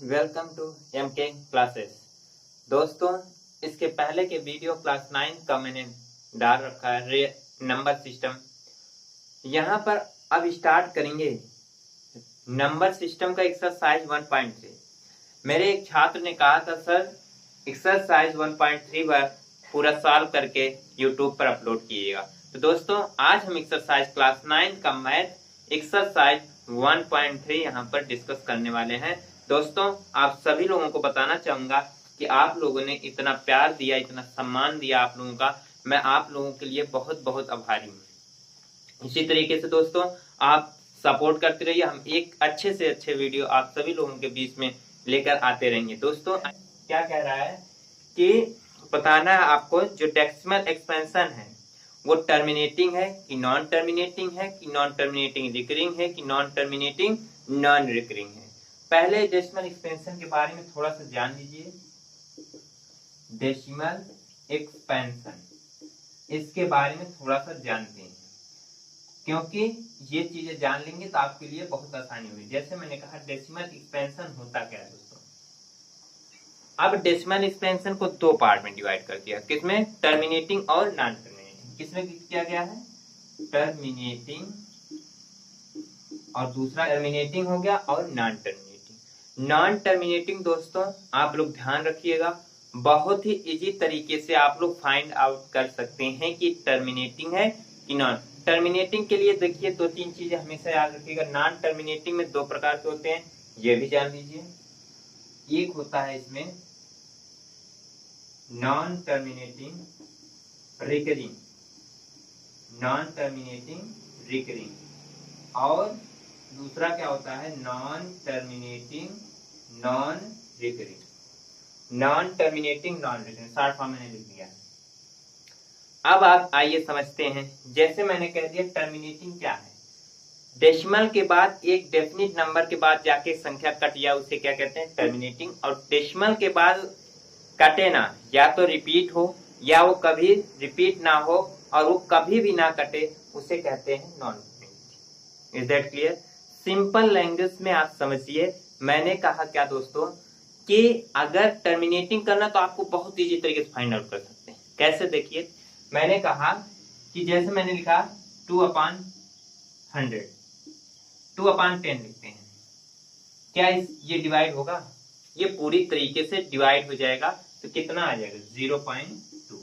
Welcome to MK classes. दोस्तों, इसके पहले के वीडियो क्लास 9 का मैंने डाल रखा है नंबर सिस्टम। यहाँ पर अब स्टार्ट करेंगे नंबर सिस्टम का एक्सरसाइज 1.3। मेरे एक छात्र ने कहा था सर एक्सरसाइज 1.3 बार पूरा सॉल्व करके यूट्यूब पर अपलोड कीजिएगा। तो दोस्तों, आज हम एक्सरसाइज क्लास 9 का मैथ एक्सरसाइज 1.3 यहाँ पर डिस्कस करने वाले हैं। दोस्तों, आप सभी लोगों को बताना चाहूंगा कि आप लोगों ने इतना प्यार दिया, इतना सम्मान दिया आप लोगों का, मैं आप लोगों के लिए बहुत बहुत आभारी हूँ। इसी तरीके से दोस्तों आप सपोर्ट करते रहिए, हम एक अच्छे से अच्छे वीडियो आप सभी लोगों के बीच में लेकर आते रहेंगे। दोस्तों क्या कह रहा है कि बताना है आपको जो डेसिमल एक्सपेंशन है वो टर्मिनेटिंग है कि नॉन टर्मिनेटिंग है, कि नॉन टर्मिनेटिंग रिकरिंग है, कि नॉन टर्मिनेटिंग नॉन रिकरिंग है। पहले डेसिमल एक्सपेंशन के बारे में थोड़ा सा जान लीजिए। डेसिमल एक्सपेंशन इसके बारे में थोड़ा सा जानते हैं, क्योंकि ये चीजें जान लेंगे तो आपके लिए बहुत आसानी होगी। जैसे मैंने कहा डेसिमल एक्सपेंशन होता क्या है दोस्तों। अब डेसिमल एक्सपेंशन को दो पार्ट में डिवाइड कर दिया, किसमें? टर्मिनेटिंग और नॉन टर्मिनेटिंग। किसमें किया गया है? टर्मिनेटिंग, और दूसरा टर्मिनेटिंग हो गया, और नॉन टर्मिनेटिंग। नॉन टर्मिनेटिंग दोस्तों आप लोग ध्यान रखिएगा, बहुत ही इजी तरीके से आप लोग फाइंड आउट कर सकते हैं कि टर्मिनेटिंग है कि नॉन टर्मिनेटिंग। के लिए देखिए दो तीन चीजें हमेशा याद रखिएगा। नॉन टर्मिनेटिंग में दो प्रकार के होते हैं, ये भी जान लीजिए। एक होता है इसमें non terminating recurring, non terminating recurring, और दूसरा क्या होता है? Non terminating non recurring. Non terminating non recurring short form मैंने लिख दिया। अब आप आइए समझते हैं। जैसे मैंने कह दिया टर्मिनेटिंग क्या है, डेसिमल के बाद एक डेफिनिट नंबर के बाद जाके संख्या कट जाए उसे क्या कहते हैं? टर्मिनेटिंग। और डेसिमल के बाद कटे ना, या तो रिपीट हो या वो कभी रिपीट ना हो और वो कभी भी ना कटे, उसे कहते हैं non terminating. Is that clear? Simple language में आप समझिए। मैंने कहा क्या दोस्तों कि अगर टर्मिनेटिंग करना तो आपको बहुत इजी तरीके से फाइंड आउट कर सकते हैं। कैसे? देखिए मैंने कहा कि जैसे मैंने लिखा 2/100, 2/10 लिखते हैं, क्या ये डिवाइड होगा? ये पूरी तरीके से डिवाइड हो जाएगा। तो कितना आ जाएगा? 0.2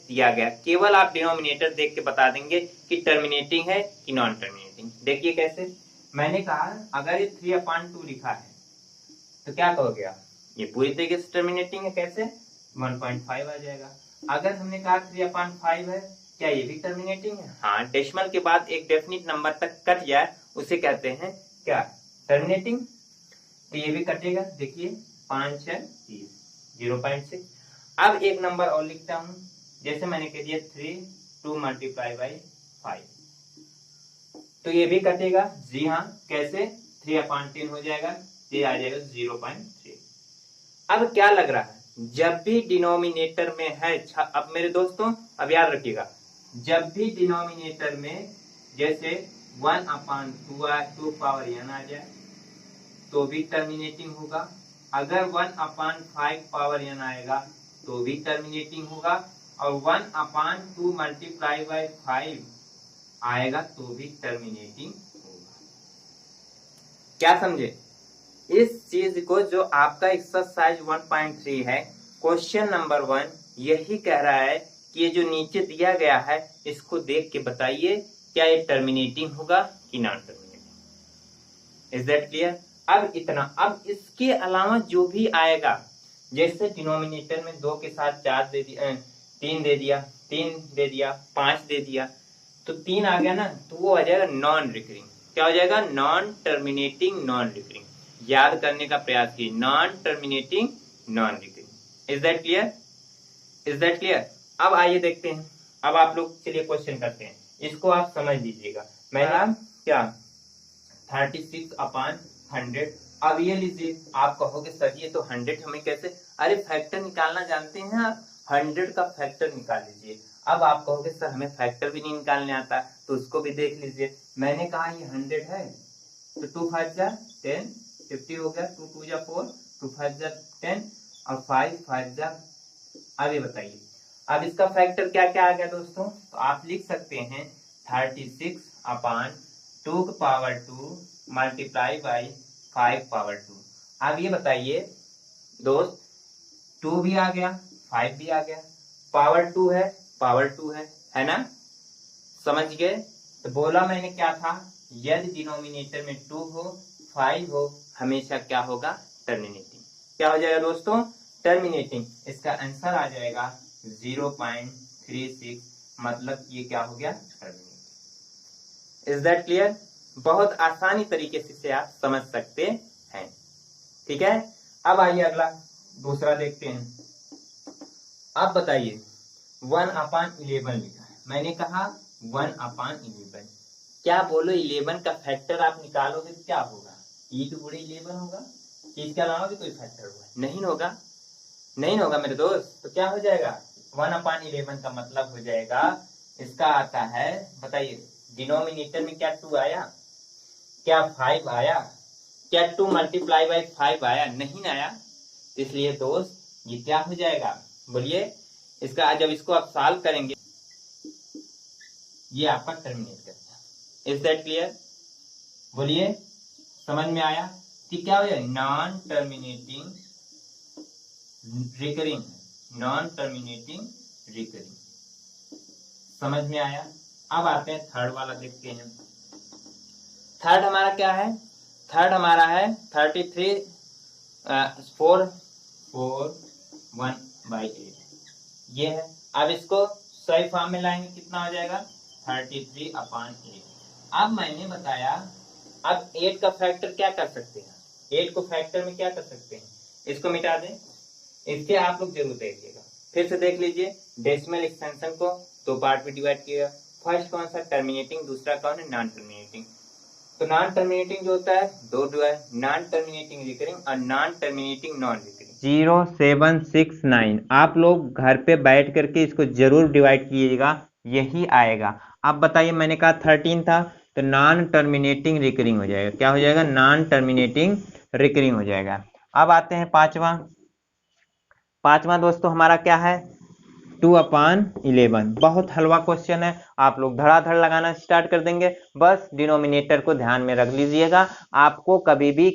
दिया गया। केवल आप डिनोमिनेटर देख के बता देंगे कि टर्मिनेटिंग है कि नॉन टर्मिनेटिंग। देखिए कैसे, मैंने कहा अगर ये 3/2 लिखा है तो क्या कहोगे आप? ये पूरी तरीके से टर्मिनेटिंग है। कैसे? 1.5 आ जाएगा। अगर हमने कहा 3/5 है, क्या ये भी टर्मिनेटिंग है? हाँ, डेसिमल के बाद एक डेफिनिट नंबर तक कट जाए उसे कहते हैं क्या? टर्मिनेटिंग। तो ये भी कटेगा। देखिए 5 6 30, 0.6। अब एक नंबर और लिखता हूं, जैसे मैंने कह दिया 3 2 × 5, तो ये भी कटेगा। जी हाँ, कैसे? 3/10 हो जाएगा, ये आ जाएगा 0.3। अब क्या लग रहा है? जब भी डिनोमिनेटर में है, अब मेरे दोस्तों अब याद रखिएगा, जब भी डिनोमिनेटर में जैसे 1/2 पावर n आ जाए तो भी टर्मिनेटिंग होगा। अगर 1/5 पावर n आएगा तो भी टर्मिनेटिंग होगा, और 1/2 × 5 आएगा तो भी टर्मिनेटिंग होगा। क्या समझे? इस चीज को जो आपका एक्सरसाइज 1.3 है, क्वेश्चन नंबर 1 यही कह रहा है कि ये जो नीचे दिया गया है इसको देख के बताइए क्या ये टर्मिनेटिंग होगा कि non terminating. Is that clear? अब इतना। अब इसके अलावा जो भी आएगा, जैसे डिनोमिनेटर में 2 के साथ 4 दे दिया, 3 दे दिया, 3 दे दिया, 5 दे दिया, तो 3 आ गया ना, तो वो आ जाएगा नॉन रिकरिंग। क्या हो जाएगा? Non terminating non recurring. याद करने का प्रयास कीजिए, non terminating non recurring. Is that clear? Is that clear? अब आइए देखते हैं। अब आप लोग चलिए क्वेश्चन करते हैं, इसको आप समझ लीजिएगा। मैंने क्या 36/100। अब ये लीजिए, आप कहोगे सर ये तो 100 हमें कैसे? अरे फैक्टर निकालना जानते हैं आप, 100 का फैक्टर निकाल लीजिए। अब आप कहोगे सर हमें फैक्टर भी नहीं निकालने आता, तो उसको भी देख लीजिए। मैंने कहा ये 100 है तो 2 5 10, 50 हो गया, 2 2 4, 2 5 जा 10 और 5 5 जा। अब ये बताइए, अब इसका फैक्टर क्या क्या आ गया दोस्तों, तो आप लिख सकते हैं 36 अपान 2 की पावर 2 मल्टीप्लाई बाई 5 पावर 2। अब ये बताइए दोस्त, 2 भी आ गया 5 भी आ गया, पावर 2 है ना, समझ गए। तो बोला मैंने क्या था, यदि डिनोमिनेटर में 2 हो 5 हो, हमेशा क्या होगा, टर्मिनेटिंग। क्या हो जाएगा दोस्तों, टर्मिनेटिंग। इसका आंसर आ जाएगा 0.36, मतलब ये क्या हो गया, टर्मिनेटिंग। Is that clear? बहुत आसानी तरीके से आप समझ सकते हैं, ठीक है। अब आइए अगला दूसरा देखते हैं। अब बताइए 1/11 लिखा है, मैंने कहा 1/11, क्या बोलो 11 का फैक्टर आप निकालोगे तो क्या होगा, e टू 11 होगा, इसके अलावा भी कोई फैक्टर होगा, नहीं होगा मेरे दोस्त। तो क्या हो जाएगा, 1/11 का मतलब हो जाएगा, इसका आता है, बताइए डिनोमिनेटर में क्या 2 आया, क्या 5 आया, क्या 2 मल्टीप्लाई बाई 5 आया, नहीं आया। इसलिए दोस्त ये क्या हो जाएगा, बोलिए, इसका जब इसको आप सॉल्व करेंगे ये आपका टर्मिनेट करता है। Is that clear? बोलिए, समझ में आया कि क्या हो जाएगा, non terminating recurring, non terminating recurring, समझ में आया। अब आते हैं थर्ड वाला, देखते हैं थर्ड हमारा क्या है, थर्ड हमारा है 33 4/1/8, ये है। अब इसको सही फॉर्म में लाएंगे, कितना हो जाएगा, 33/8। अब मैंने बताया, अब 8 का फैक्टर क्या कर सकते हैं, 8 को फैक्टर में क्या कर सकते हैं, इसको मिटा दें, इसके आप लोग जरूर देखिएगा, फिर से देख लीजिए। डेसिमल एक्सटेंशन को 2 पार्ट में डिवाइड किया, फर्स्ट कौन सा, टर्मिनेटिंग, दूसरा कौन है, नॉन टर्मिनेटिंग। तो नॉन टर्मिनेटिंग जो होता है दो है, नॉन टर्मिनेटिंग रिकरिंग और नॉन टर्मिनेटिंग नॉन रिकरिंग। 0769 आप लोग घर पे बैठ करके इसको जरूर डिवाइड कीजिएगा, यही आएगा। अब बताइए, मैंने कहा 13 था, तो नॉन टर्मिनेटिंग रिकरिंग हो जाएगा, क्या हो जाएगा, नॉन टर्मिनेटिंग रिकरिंग हो जाएगा। अब आते हैं पांचवा दोस्तों हमारा क्या है, 2/11। बहुत हलवा क्वेश्चन है, आप लोग धड़ाधड़ लगाना स्टार्ट कर देंगे। बस डिनोमिनेटर को ध्यान में रख लीजिएगा, आपको कभी भी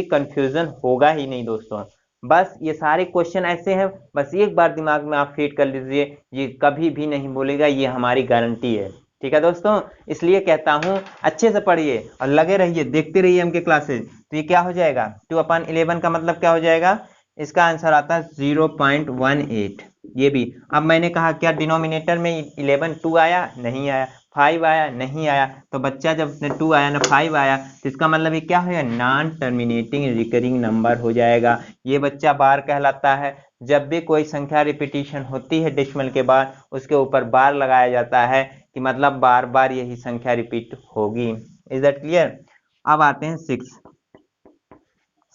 कंफ्यूजन होगा ही नहीं दोस्तों। बस ये सारे क्वेश्चन ऐसे हैं, बस एक बार दिमाग में आप फीड कर लीजिए, ये कभी भी नहीं बोलेगा, ये हमारी गारंटी है, ठीक है दोस्तों। इसलिए कहता हूं अच्छे से पढ़िए और लगे रहिए, देखते रहिए हमके क्लासेज। तो ये क्या हो जाएगा, 2/11 का मतलब क्या हो जाएगा, इसका आंसर आता है 0.18। ये भी, अब मैंने कहा क्या डिनोमिनेटर में 11 2 आया, नहीं आया, 5 आया, नहीं आया, तो बच्चा जब 2 आया ना 5 आया, तो इसका मतलब ये क्या होगा, नॉन टर्मिनेटिंग रिकरिंग नंबर हो जाएगा। ये बच्चा बार कहलाता है, जब भी कोई संख्या रिपीटिशन होती है डेसिमल के बाद, उसके ऊपर बार लगाया जाता है, कि मतलब बार बार यही संख्या रिपीट होगी। Is that clear? अब आते हैं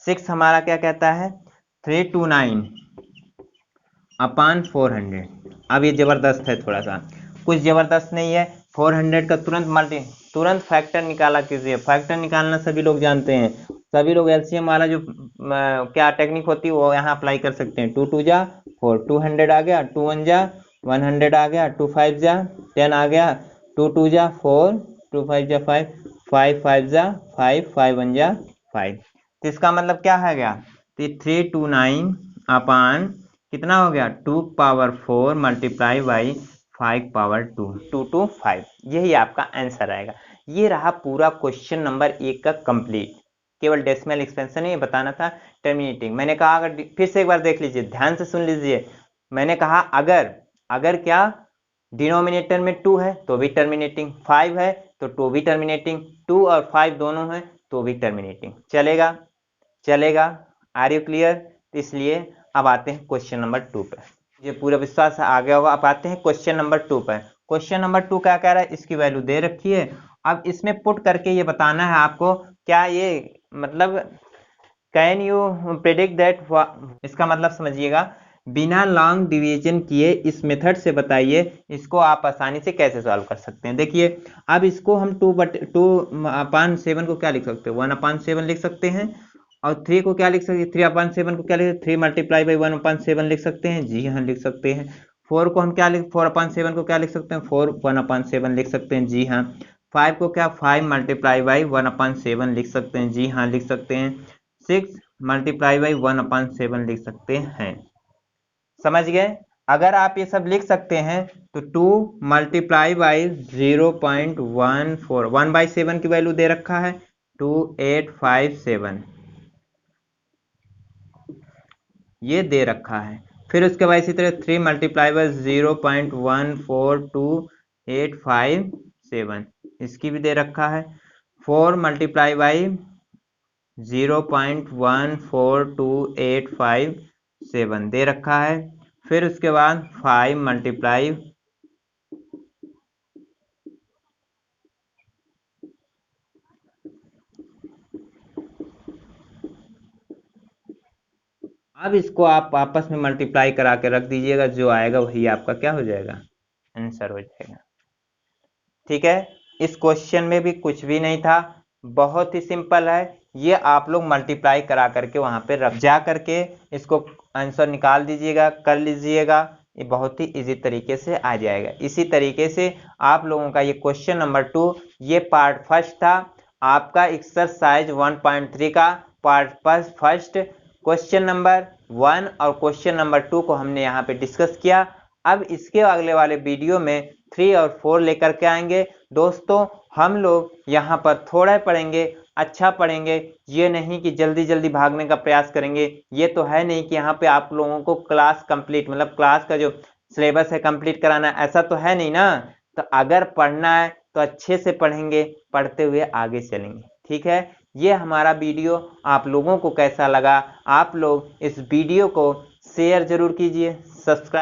6 हमारा क्या कहता है, 329/400। अब ये जबरदस्त है, थोड़ा सा कुछ जबरदस्त नहीं है। 400 का तुरंत फैक्टर निकाला कीजिए, फैक्टर निकालना सभी लोग जानते हैं, सभी लोग एलसीएम वाला जो क्या टेक्निक होती है वो यहाँ अप्लाई कर सकते हैं। 2 2 जा 4, 200 आ गया, 2 1 जा 100 आ गया, 2 5 जा 10 आ गया, 2 2 जा 4, 2 5 जा 5, 5 5 जा 5, 5 1 जा 5। तो इसका मतलब क्या है गया, 329 कितना हो गया, 2 power 4 multiply by 5 power 2, 2 to 5, यही आपका आंसर आएगा। ये रहा पूरा क्वेश्चन नंबर 1 का कंप्लीट। केवल डेसिमल एक्सपेंशन ही बताना था, टर्मिनेटिंग। मैंने कहा अगर, फिर से एक बार देख लीजिए, ध्यान से सुन लीजिए, मैंने कहा अगर क्या डिनोमिनेटर में 2 है तो भी टर्मिनेटिंग, 5 है तो 2 भी टर्मिनेटिंग, 2 और 5 दोनों है तो भी टर्मिनेटिंग, चलेगा। Are you clear? इसलिए अब आते हैं क्वेश्चन नंबर 2 पे, ये पूरा विश्वास आ गया होगा। अब आते हैं क्वेश्चन नंबर 2 पर। क्वेश्चन नंबर 2 क्या कह रहा है, इसकी वैल्यू दे रखी है, अब इसमें पुट करके ये बताना है आपको, क्या ये मतलब कैन यू प्रेडिक्ट दैट, इसका मतलब समझिएगा, बिना लॉन्ग डिवीजन किए इस मेथड से बताइए इसको आप आसानी से कैसे सॉल्व कर सकते हैं। देखिए अब इसको हम 2/7 को क्या लिख सकते हैं, 1/7 लिख सकते हैं, और 3 को क्या लिख सकते हैं, 3/7 को क्या लिख सकते हैं, 3 मल्टीप्लाई बाई 1/7 लिख सकते हैं, जी हाँ लिख सकते हैं। 4 को हम क्या लिख 4/7 को क्या लिख सकते हैं, 4 1/7 लिख सकते हैं, जी हाँ। 5 को क्या 5 मल्टीप्लाई बाई 1/7 लिख सकते हैं, जी हाँ लिख सकते हैं। 6 मल्टीप्लाई बाई 1/7 लिख सकते हैं। समझ गए। अगर आप ये सब लिख सकते हैं तो 2 मल्टीप्लाई बाई 0.14, 1/7 की वैल्यू दे रखा है 2857, ये दे रखा है। फिर उसके बाद इसी तरह 3 मल्टीप्लाई बाई 0.142857, इसकी भी दे रखा है। 4 मल्टीप्लाई बाई 0.142857 दे रखा है। फिर उसके बाद 5 मल्टीप्लाई अब इसको आप आपस में मल्टीप्लाई करा के रख दीजिएगा, जो आएगा वही आपका क्या हो जाएगा, आंसर हो जाएगा। ठीक है, इस क्वेश्चन में भी कुछ भी नहीं था, बहुत ही सिंपल है। ये आप लोग मल्टीप्लाई करा करके वहां पे रख जा करके इसको आंसर निकाल दीजिएगा, कर लीजिएगा, ये बहुत ही इजी तरीके से आ जाएगा। इसी तरीके से आप लोगों का ये क्वेश्चन नंबर 2, ये पार्ट फर्स्ट था आपका एक्सरसाइज 1.3 का पार्ट फर्स्ट। क्वेश्चन नंबर 1 और क्वेश्चन नंबर 2 को हमने यहाँ पे डिस्कस किया। अब इसके अगले वाले वीडियो में 3 और 4 लेकर के आएंगे। दोस्तों हम लोग यहाँ पर थोड़ा पढ़ेंगे, अच्छा पढ़ेंगे, ये नहीं कि जल्दी जल्दी भागने का प्रयास करेंगे। ये तो है नहीं कि यहाँ पे आप लोगों को क्लास कंप्लीट मतलब क्लास का जो सिलेबस है कंप्लीट कराना, ऐसा तो है नहीं ना। तो अगर पढ़ना है तो अच्छे से पढ़ेंगे, पढ़ते हुए आगे चलेंगे। ठीक है, ये हमारा वीडियो आप लोगों को कैसा लगा, आप लोग इस वीडियो को शेयर जरूर कीजिए, सब्सक्राइब